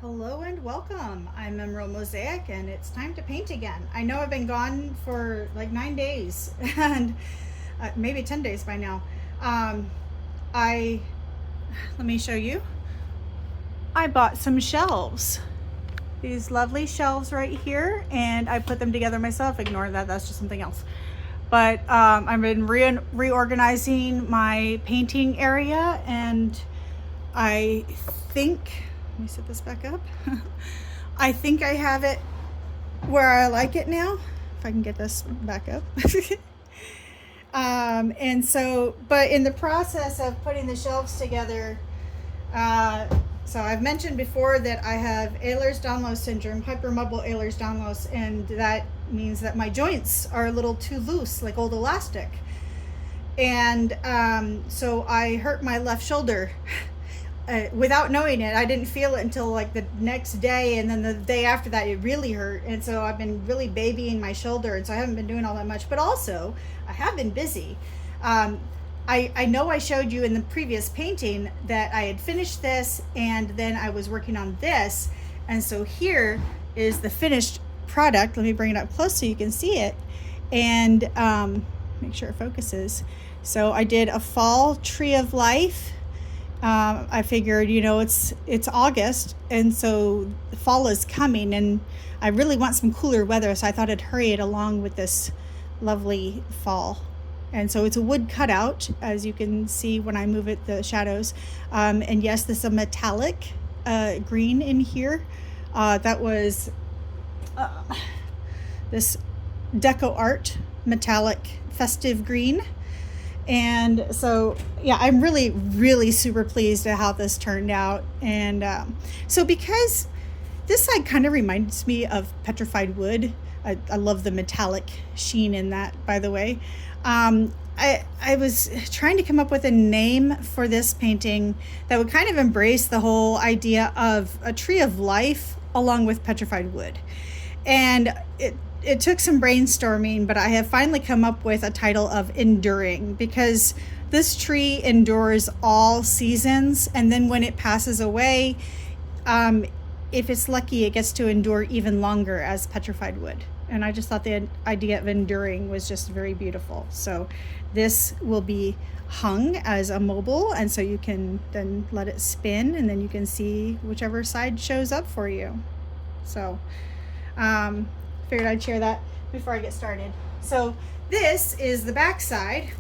Hello and welcome. I'm Emerald Mosaic and it's time to paint again. I know I've been gone for like 9 days and maybe 10 days by now. Let me show you. I bought some shelves. These lovely shelves right here, and I put them together myself. Ignore that, that's just something else. But I've been reorganizing my painting area, and I think, let me set this back up. I think I have it where I like it now. If I can get this back up. But in the process of putting the shelves together, so I've mentioned before that I have Ehlers-Danlos syndrome, hypermobile Ehlers-Danlos, and that means that my joints are a little too loose, like old elastic. And so I hurt my left shoulder without knowing it. I didn't feel it until like the next day, and then the day after that it really hurt. And so I've been really babying my shoulder, and so I haven't been doing all that much, but also I have been busy. I know I showed you in the previous painting that I had finished this and then I was working on this, and so here is the finished product. Let me bring it up close so you can see it, and make sure it focuses. So I did a fall tree of life. I figured, it's August, and so the fall is coming, and I really want some cooler weather, so I thought I'd hurry it along with this lovely fall. And so it's a wood cutout, as you can see when I move it, the shadows. And yes, this is a metallic green in here. That was this DecoArt metallic festive green. And so, yeah, I'm really super pleased at how this turned out. And so because this side kind of reminds me of petrified wood, I love the metallic sheen in that, by the way. I was trying to come up with a name for this painting that would kind of embrace the whole idea of a tree of life along with petrified wood. And it took some brainstorming, but I have finally come up with a title of Enduring, because this tree endures all seasons, and then when it passes away, if it's lucky, it gets to endure even longer as petrified wood. And I just thought the idea of enduring was just very beautiful. So this will be hung as a mobile, and so you can then let it spin, and then you can see whichever side shows up for you. So figured I'd share that before I get started. So this is the back side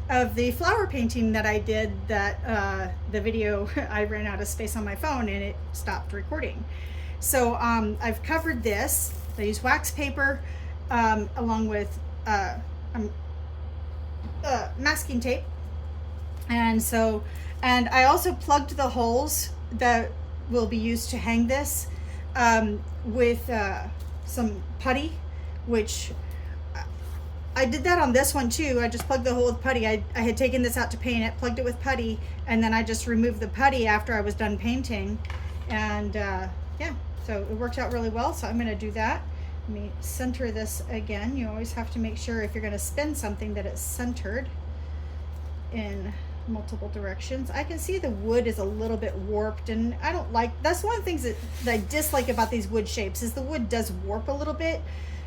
of the flower painting that I did, that the video, I ran out of space on my phone and it stopped recording. So I've covered this. I use wax paper along with masking tape, and I also plugged the holes that will be used to hang this with some putty, which I did that on this one too. I just plugged the hole with putty. I had taken this out to paint it, plugged it with putty, and then I just removed the putty after I was done painting, and yeah, so it worked out really well. So I'm going to do that. Let me center this again. You always have to make sure if you're going to spin something that it's centered in multiple directions. I can see the wood is a little bit warped, and I don't like, that's one of the things that I dislike about these wood shapes, is the wood does warp a little bit,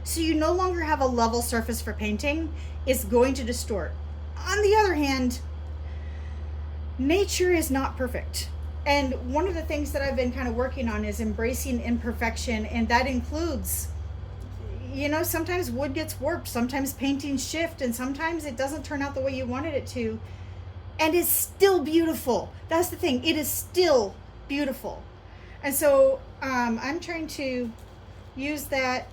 so you no longer have a level surface for painting. It's going to distort. On the other hand, nature is not perfect, and one of the things that I've been kind of working on is embracing imperfection, and that includes, sometimes wood gets warped, sometimes paintings shift, and sometimes it doesn't turn out the way you wanted it to, and it's still beautiful. That's the thing, it is still beautiful. And so I'm trying to use that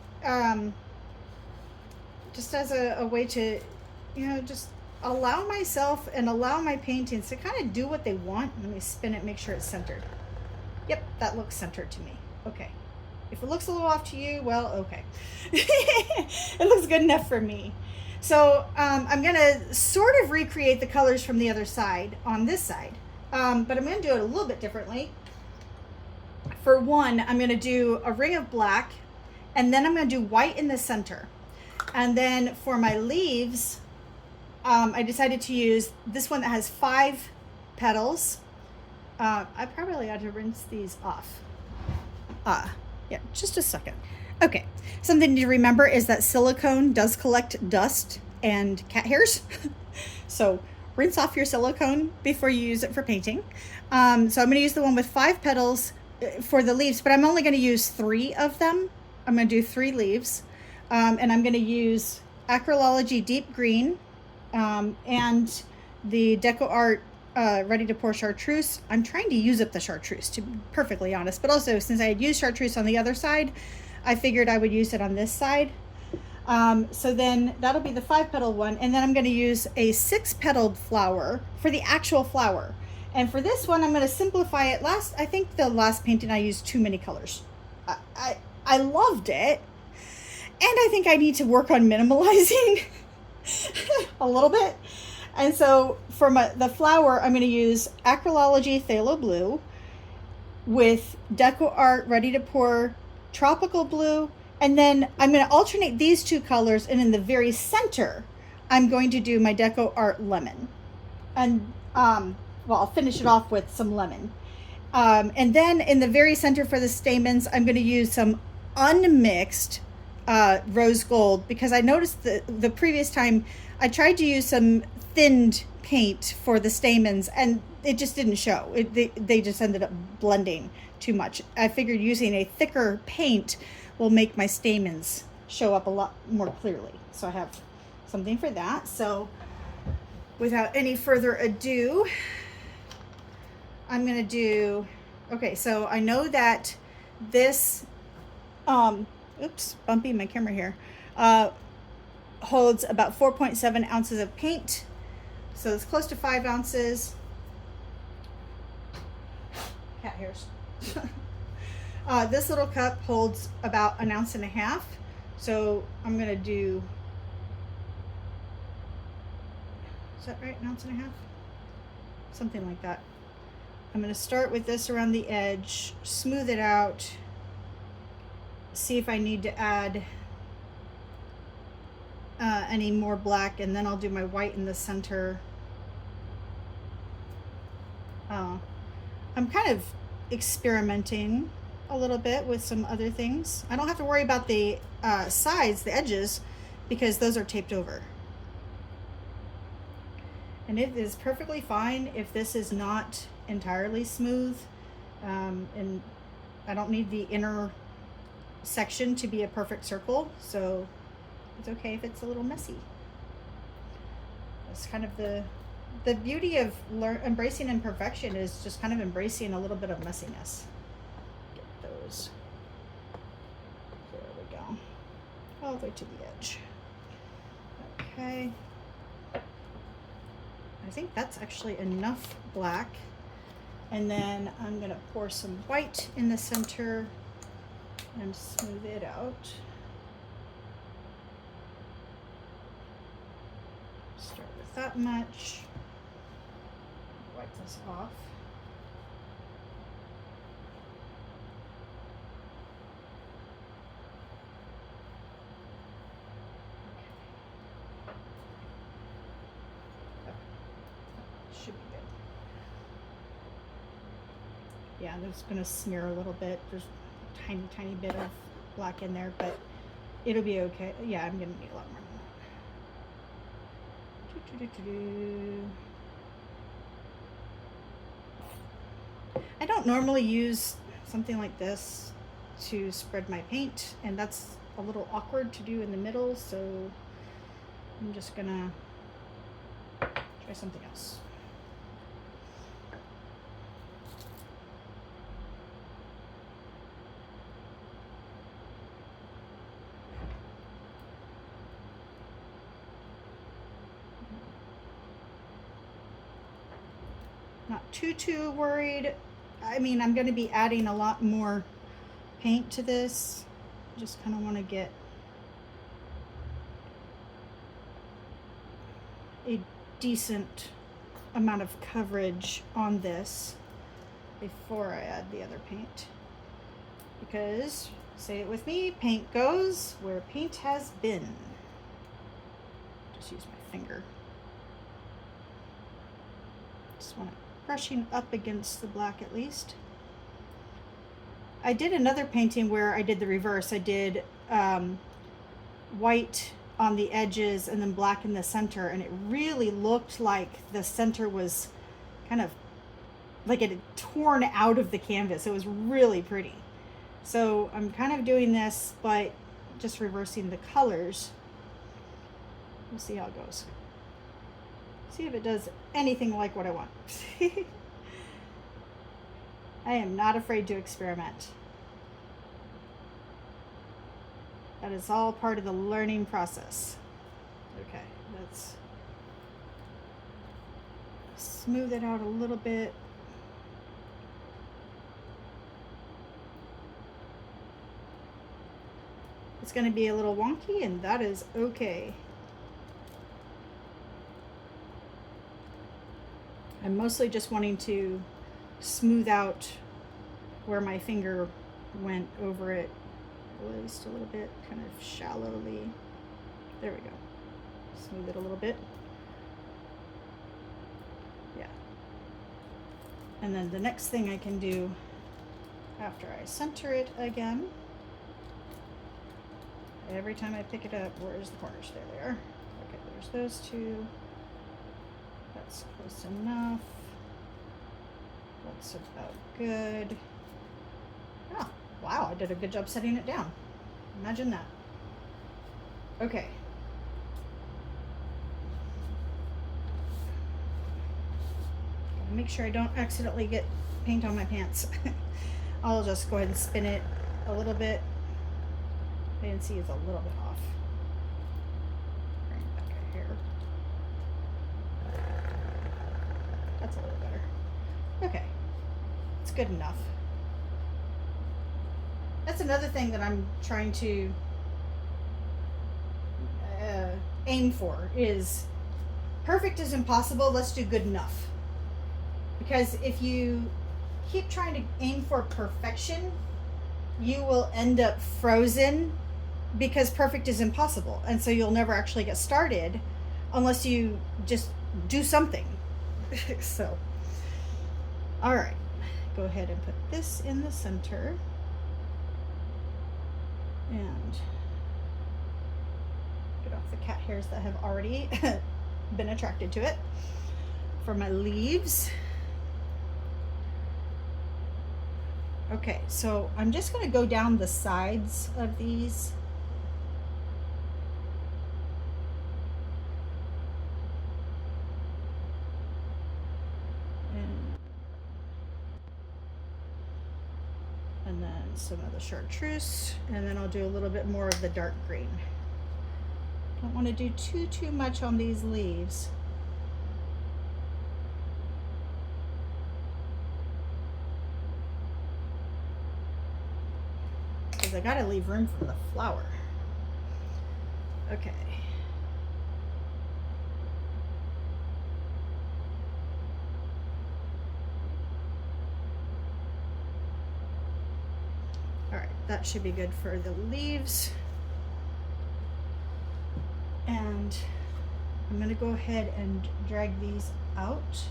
just as a way to, just allow myself and allow my paintings to kind of do what they want. Let me spin it, make sure it's centered. Yep, that looks centered to me. Okay. If it looks a little off to you, well, okay. It looks good enough for me. So I'm going to sort of recreate the colors from the other side on this side, but I'm going to do it a little bit differently. For one, I'm going to do a ring of black, and then I'm going to do white in the center. And then for my leaves, I decided to use this one that has 5 petals. I probably ought to rinse these off. Yeah, just a second. Okay, something to remember is that silicone does collect dust and cat hairs. So rinse off your silicone before you use it for painting. So I'm going to use the one with 5 petals for the leaves, but I'm only going to use 3 of them. I'm going to do 3 leaves, and I'm going to use Acrylology Deep Green and the DecoArt Ready-to-Pour Chartreuse. I'm trying to use up the chartreuse, to be perfectly honest, but also since I had used chartreuse on the other side, I figured I would use it on this side. So then that'll be the 5-petal one, and then I'm going to use a 6-petaled flower for the actual flower. And for this one, I'm going to simplify it. I think the last painting I used too many colors. I loved it, and I think I need to work on minimalizing a little bit. And so for the flower, I'm going to use Acrylology Phthalo Blue with DecoArt Ready-to-Pour Tropical Blue. And then I'm going to alternate these 2 colors, and in the very center, I'm going to do my DecoArt Lemon. And, well, I'll finish it off with some lemon. And then in the very center for the stamens, I'm going to use some unmixed rose gold, because I noticed the previous time I tried to use some thinned paint for the stamens, and it just didn't show. They just ended up blending too much. I figured using a thicker paint will make my stamens show up a lot more clearly. So I have something for that. So without any further ado, I'm gonna do, okay, so I know that this, oops, bumpy my camera here, holds about 4.7 ounces of paint. So it's close to 5 ounces. Cat hairs. This little cup holds about 1.5 ounces. So I'm gonna do, is that right, 1.5 ounces? Something like that. I'm gonna start with this around the edge, smooth it out, see if I need to add any more black, and then I'll do my white in the center. I'm kind of experimenting a little bit with some other things. I don't have to worry about the sides, the edges, because those are taped over. And it is perfectly fine if this is not entirely smooth, and I don't need the inner section to be a perfect circle, so it's okay if it's a little messy. That's kind of the beauty of embracing imperfection, is just kind of embracing a little bit of messiness. Get those. There we go. All the way to the edge. Okay. I think that's actually enough black. And then I'm going to pour some white in the center and smooth it out. Start with that much. Wipe this off. Should be good. Yeah, that's going to smear a little bit. There's a tiny bit of black in there, but it'll be okay. Yeah, I'm going to need a lot more than that. I don't normally use something like this to spread my paint, and that's a little awkward to do in the middle, so I'm just going to try something else. Not too worried. I mean, I'm going to be adding a lot more paint to this. Just kind of want to get a decent amount of coverage on this before I add the other paint. Because, say it with me, paint goes where paint has been. Just use my finger. Just want it brushing up against the black at least. I did another painting where I did the reverse. I did white on the edges and then black in the center, and it really looked like the center was kind of like it had torn out of the canvas. It was really pretty. So I'm kind of doing this, but just reversing the colors. We'll see how it goes. See if it does anything like what I want. I am not afraid to experiment. That is all part of the learning process. Okay, let's smooth it out a little bit. It's going to be a little wonky, and that is okay. I'm mostly just wanting to smooth out where my finger went over it just a little bit, kind of shallowly. There we go. Smooth it a little bit. Yeah. And then the next thing I can do after I center it again, every time I pick it up, where's the corners? There they are. Okay, there's those two. That's close enough. That's about good. Oh, wow, I did a good job setting it down. Imagine that. Okay. Gotta make sure I don't accidentally get paint on my pants. I'll just go ahead and spin it a little bit. ANC is a little bit off. Bring it back a hair. That's a little better. Okay, it's good enough. That's another thing that I'm trying to aim for, is perfect is impossible, let's do good enough. Because if you keep trying to aim for perfection, you will end up frozen, because perfect is impossible, and so you'll never actually get started unless you just do something. So, all right, go ahead and put this in the center and get off the cat hairs that have already been attracted to it for my leaves. Okay, so I'm just going to go down the sides of these. And then some of the chartreuse, and then I'll do a little bit more of the dark green. Don't want to do too much on these leaves. Because I gotta leave room for the flower. Okay. All right, that should be good for the leaves. And I'm gonna go ahead and drag these out.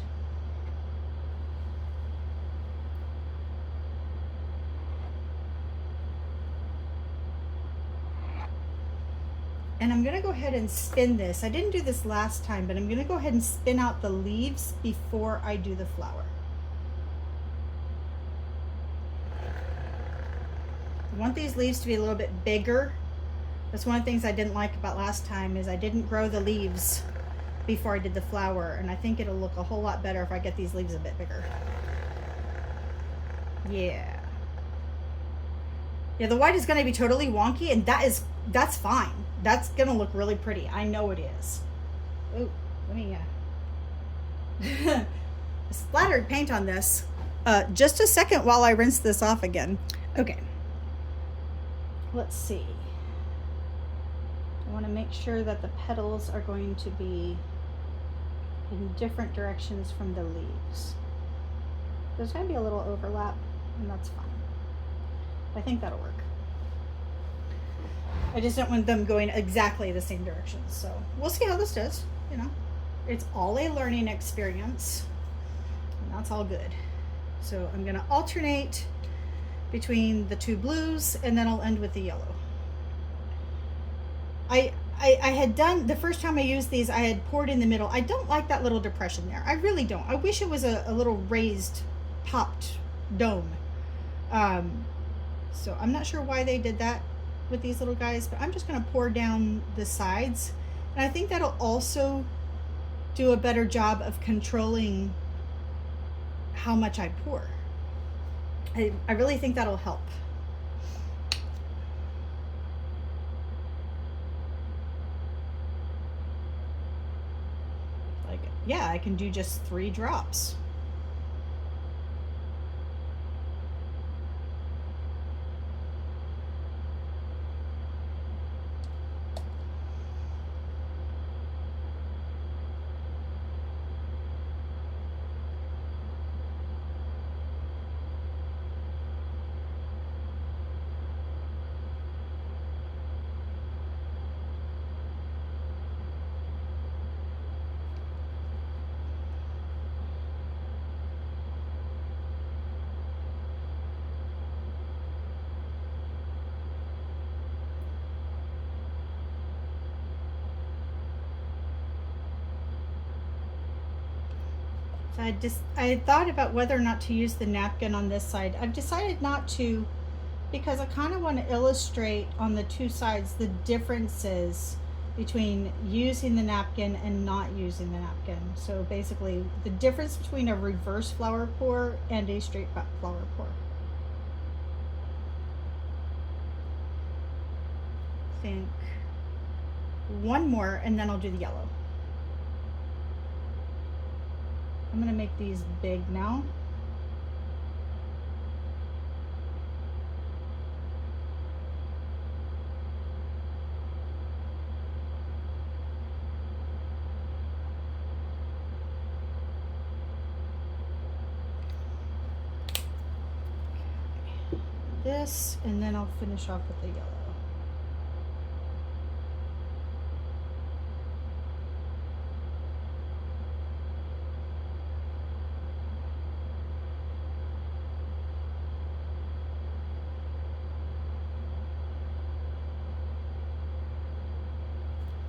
And I'm gonna go ahead and spin this. I didn't do this last time, but I'm gonna go ahead and spin out the leaves before I do the flower. I want these leaves to be a little bit bigger. That's one of the things I didn't like about last time, is I didn't grow the leaves before I did the flower, and I think it'll look a whole lot better if I get these leaves a bit bigger. Yeah. Yeah, the white is gonna be totally wonky, and that's fine. That's gonna look really pretty. I know it is. Oh, let me splattered paint on this. Just a second while I rinse this off again. Okay. Let's see. I want to make sure that the petals are going to be in different directions from the leaves. There's going to be a little overlap, and that's fine. I think that'll work. I just don't want them going exactly the same direction. So we'll see how this does. You know, it's all a learning experience, and that's all good. So I'm going to alternate between the two blues, and then I'll end with the yellow. I had done, the first time I used these, I had poured in the middle. I don't like that little depression there. I really don't. I wish it was a little raised, popped dome. So I'm not sure why they did that with these little guys, but I'm just going to pour down the sides. And I think that'll also do a better job of controlling how much I pour. I really think that'll help. Like, yeah, I can do just 3 drops. So I thought about whether or not to use the napkin on this side. I've decided not to, because I kind of want to illustrate on the two sides the differences between using the napkin and not using the napkin. So basically the difference between a reverse flower pour and a straight back flower pour. I think one more and then I'll do the yellow. I'm going to make these big now. This, and then I'll finish off with the yellow.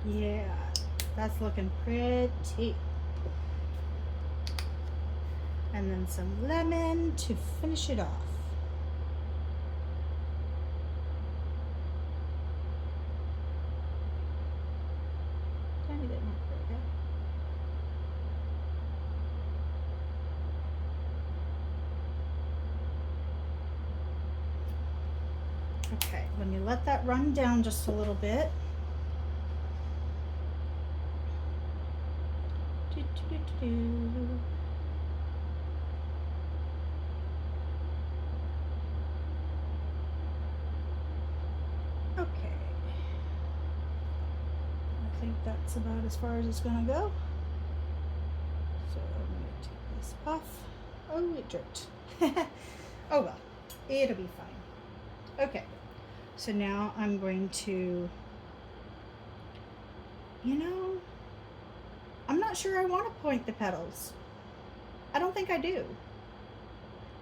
Yeah, that's looking pretty. And then some lemon to finish it off. Tiny bit more, there we go. Okay, let me let that run down just a little bit. Okay, I think that's about as far as it's gonna go. So I'm gonna take this off. Oh, it dripped. Oh well, it'll be fine. Okay, so now I'm going to, I'm not sure I want to point the petals. I don't think I do.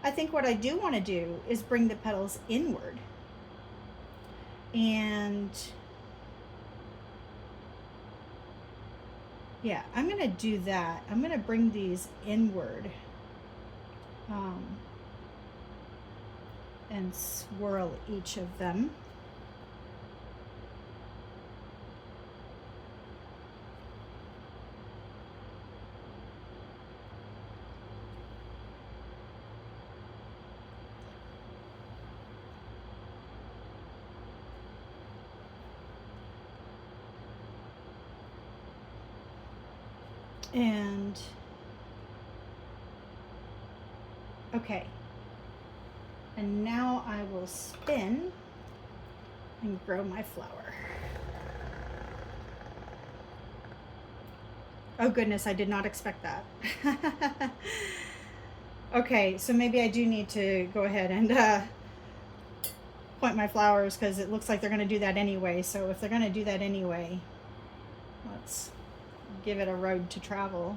I think what I do want to do is bring the petals inward. And yeah, I'm going to do that. I'm going to bring these inward and swirl each of them. And okay, and now I will spin and grow my flower. Oh goodness, I did not expect that. Okay, so maybe I do need to go ahead and point my flowers, because it looks like they're going to do that anyway. So if they're going to do that anyway, let's give it a road to travel.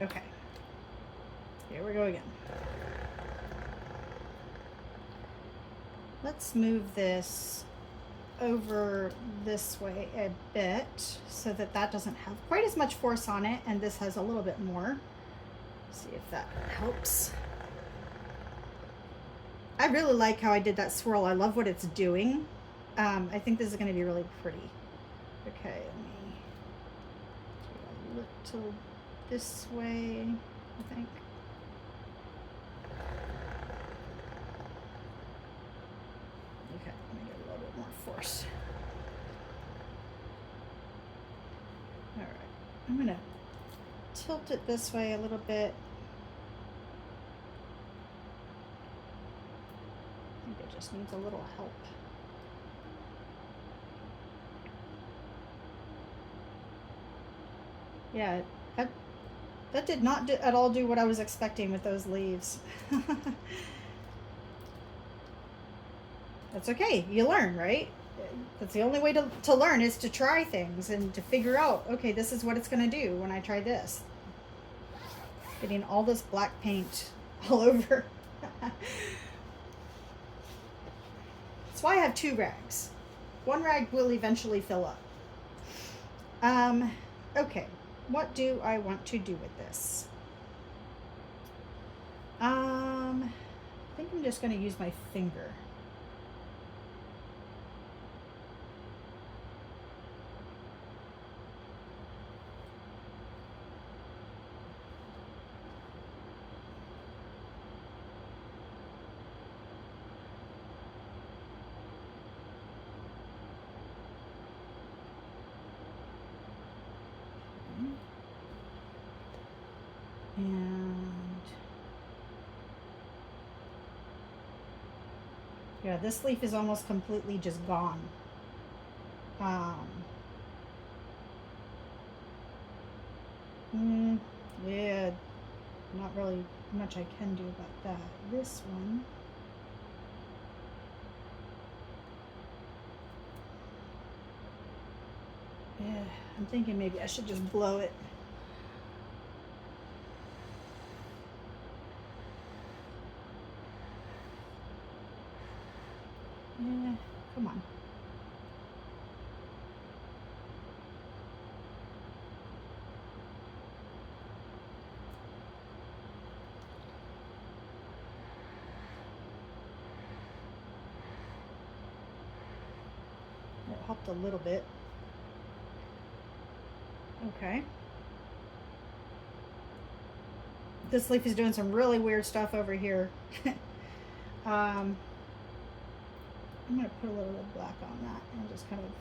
Okay. Here we go again. Let's move this over this way a bit so that that doesn't have quite as much force on it, and this has a little bit more. See if that helps. I really like how I did that swirl. I love what it's doing. I think this is going to be really pretty. Okay, let me do a little this way, I think. Okay, let me get a little bit more force. All right, I'm going to tilt it this way a little bit. I think it just needs a little help. Yeah, that did not at all do what I was expecting with those leaves. That's okay, you learn, right? That's the only way to learn, is to try things and to figure out, okay, this is what it's gonna do when I try this. Getting all this black paint all over. That's why I have 2 rags. One rag will eventually fill up. Okay, what do I want to do with this? I think I'm just gonna use my finger. And yeah, this leaf is almost completely just gone. Yeah, not really much I can do about that. This one, yeah, I'm thinking maybe I should just blow it. Yeah, come on. It helped a little bit. Okay. This leaf is doing some really weird stuff over here. I'm going to put a little bit of black on that and just kind of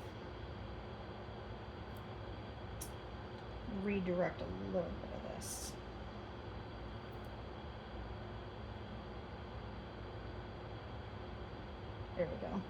redirect a little bit of this. There we go.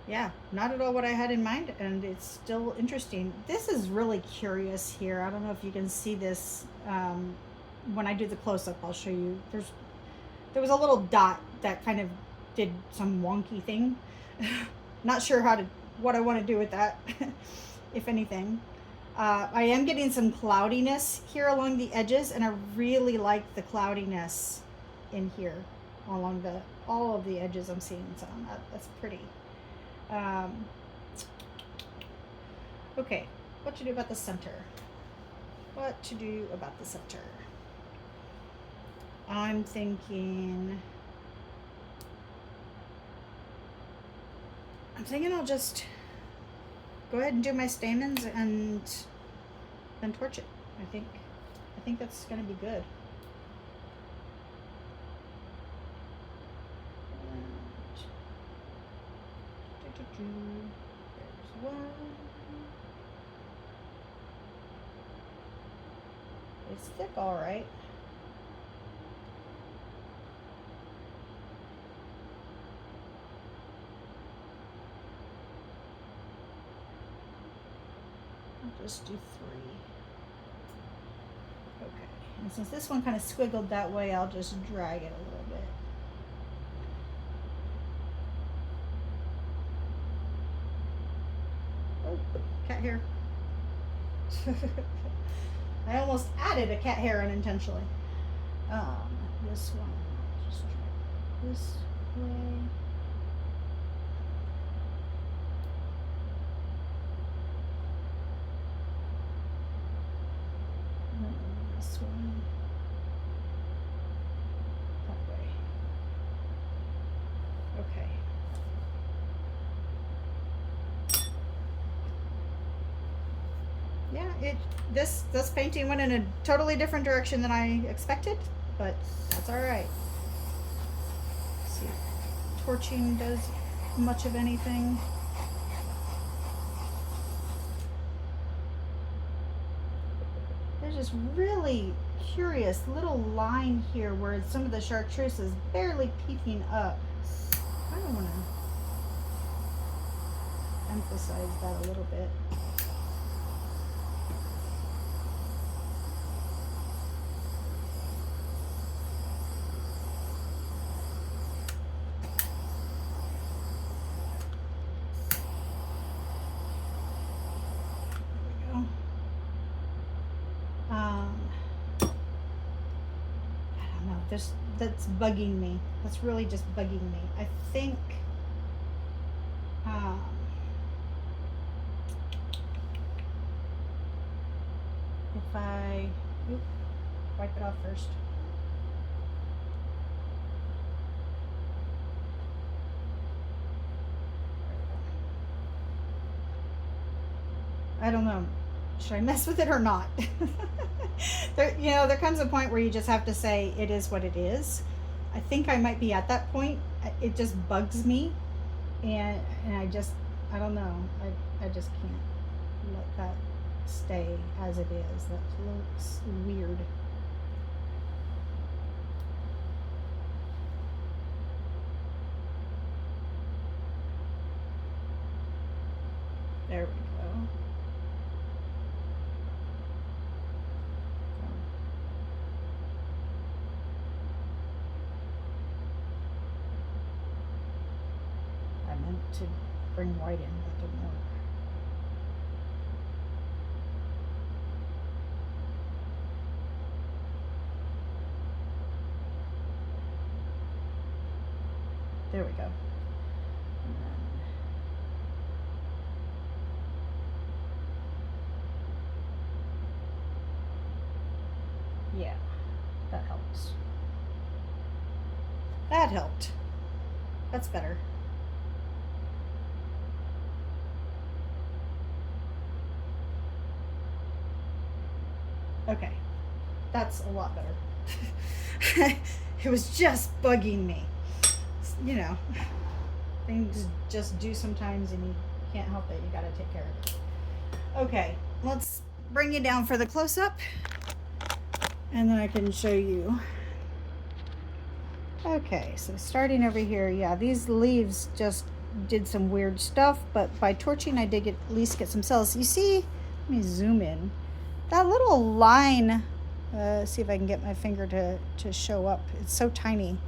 Yeah, not at all what I had in mind, and it's still interesting. This is really curious here. I don't know if you can see this. When I do the close-up, I'll show you. There was a little dot that kind of did some wonky thing. Not sure what I want to do with that, if anything. I am getting some cloudiness here along the edges, and I really like the cloudiness in here along all of the edges. I'm seeing some. That's pretty. Okay, what to do about the center? What to do about the center? I'm thinking I'll just go ahead and do my stamens and then torch it. I think that's gonna be good. There's one. It's thick, all right. I'll just do 3. Okay, and since this one kind of squiggled that way, I'll just drag it a little bit. Oh, cat hair. I almost added a cat hair unintentionally. This one, just try this way. This one. That way. Okay. Yeah, this painting went in a totally different direction than I expected, but that's all right. Let's see if torching does much of anything. There's this really curious little line here where some of the chartreuse is barely peeking up. I don't want to emphasize that a little bit. That's bugging me. That's really just bugging me. I think if I wipe it off first. I don't know. Should I mess with it or not? There comes a point where you just have to say it is what it is. I think I might be at that point. It just bugs me, and I don't know. I just can't let that stay as it is. That looks weird. There we go. To bring white in, that didn't work. There we go. And then, yeah, that helps. That helped. That's better. Okay, that's a lot better. It was just bugging me. You know, things just do sometimes and you can't help it. You gotta take care of it. Okay, let's bring you down for the close-up and then I can show you. Okay, so starting over here, yeah, these leaves just did some weird stuff, but by torching I did at least get some cells. You see, let me zoom in. That little line, see if I can get my finger to show up. It's so tiny.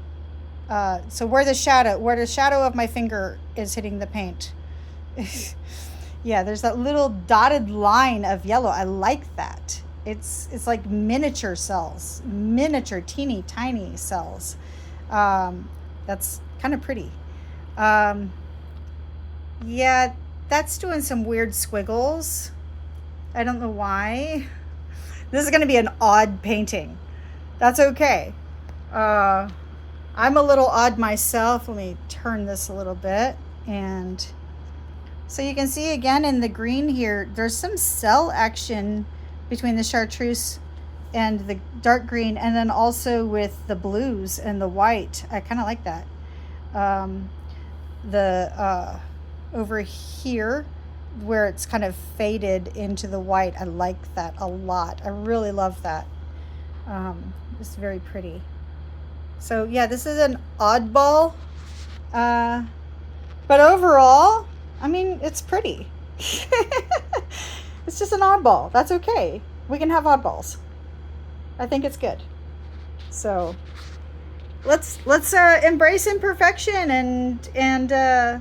So where the shadow of my finger is hitting the paint. Yeah, there's that little dotted line of yellow. I like that. It's like miniature cells, miniature teeny tiny cells. That's kind of pretty. Yeah, that's doing some weird squiggles. I don't know why. This is going to be an odd painting. That's okay. I'm a little odd myself. Let me turn this a little bit. And so you can see again in the green here, there's some cell action between the chartreuse and the dark green, and then also with the blues and the white. I kind of like that. Over here, where it's kind of faded into the white, I like that a lot. I really love that. It's very pretty. So yeah, this is an oddball, but overall, I mean, it's pretty. It's just an oddball. That's okay. We can have oddballs. I think it's good. So let's embrace imperfection and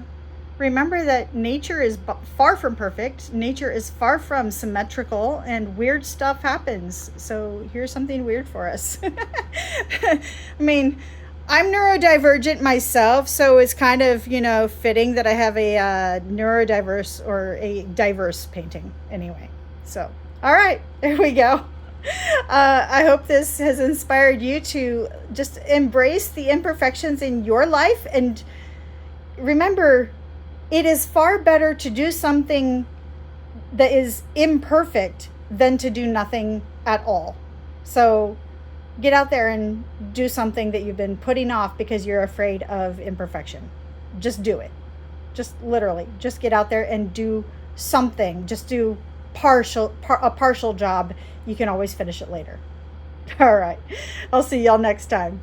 remember that nature is far from perfect. Nature is far from symmetrical, and weird stuff happens. So here's something weird for us. I mean, I'm neurodivergent myself, so it's kind of, you know, fitting that I have a neurodiverse or a diverse painting anyway. So, all right, there we go. I hope this has inspired you to just embrace the imperfections in your life, and remember, it is far better to do something that is imperfect than to do nothing at all. So get out there and do something that you've been putting off because you're afraid of imperfection. Just do it. Just literally, just get out there and do something. Just do a partial job. You can always finish it later. All right. I'll see y'all next time.